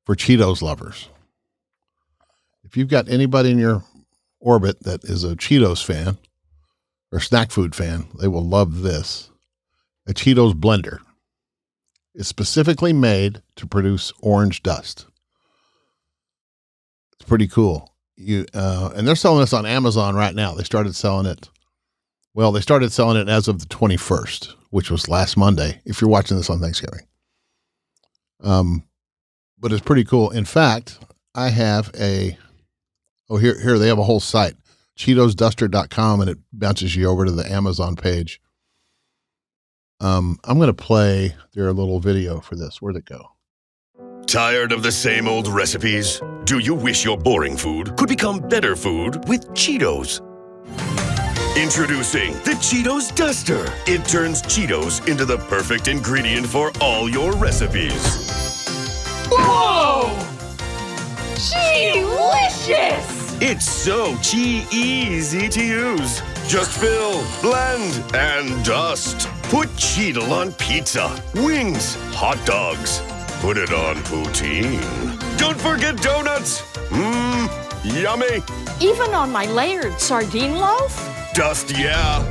for Cheetos lovers. If you've got anybody in your orbit that is a Cheetos fan or snack food fan, they will love this. A Cheetos blender. It's specifically made to produce orange dust. It's pretty cool. And they're selling this on Amazon right now. They started selling it. Well, they started selling it as of the 21st, which was last Monday, if you're watching this on Thanksgiving. But it's pretty cool. In fact, I have here they have a whole site, CheetosDuster.com, and it bounces you over to the Amazon page. I'm going to play their little video for this. Where'd it go? Tired of the same old recipes? Do you wish your boring food could become better food with Cheetos? Introducing the Cheetos Duster. It turns Cheetos into the perfect ingredient for all your recipes. Whoa! Cheelicious! It's so easy to use. Just fill, blend, and dust. Put Cheetle on pizza, wings, hot dogs. Put it on poutine. Don't forget donuts. Yummy. Even on my layered sardine loaf? Dust, yeah.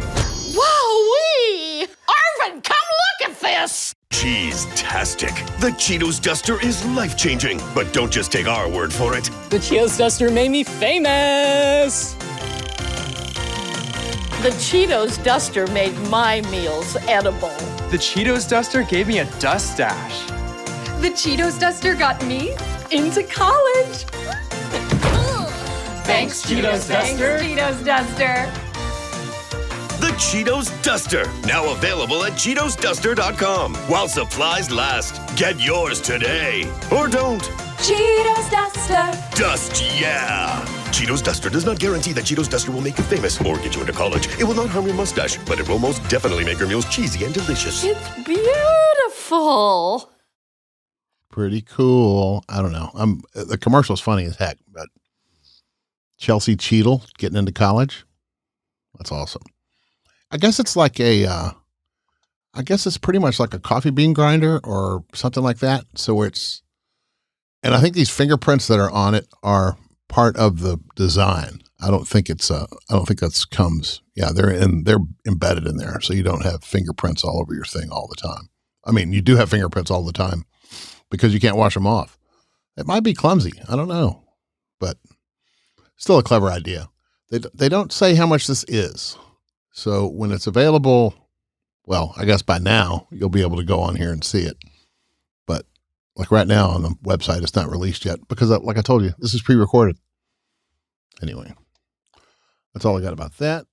Wowee! Arvin, come look at this! Cheese-tastic. The Cheetos Duster is life-changing. But don't just take our word for it. The Cheetos Duster made me famous! The Cheetos Duster made my meals edible. The Cheetos Duster gave me a dust dash. The Cheetos Duster got me into college. Thanks, Cheetos Duster. Cheetos Duster. The Cheetos Duster, now available at CheetosDuster.com. While supplies last, get yours today. Or don't. Cheetos Duster. Dust, yeah. Cheetos Duster does not guarantee that Cheetos Duster will make you famous or get you into college. It will not harm your mustache, but it will most definitely make your meals cheesy and delicious. It's beautiful. Pretty cool. I don't know. The commercial's funny as heck, but Chelsea Cheetle getting into college. That's awesome. I guess it's like I guess it's pretty much like a coffee bean grinder or something like that. So and I think these fingerprints that are on it are part of the design. I don't think that's comes. Yeah, they're embedded in there. So you don't have fingerprints all over your thing all the time. I mean, you do have fingerprints all the time because you can't wash them off. It might be clumsy. I don't know, but still a clever idea. They don't say how much this is. So when it's available, well, I guess by now you'll be able to go on here and see it. But like right now on the website, it's not released yet because like I told you, this is pre-recorded. Anyway, that's all I got about that.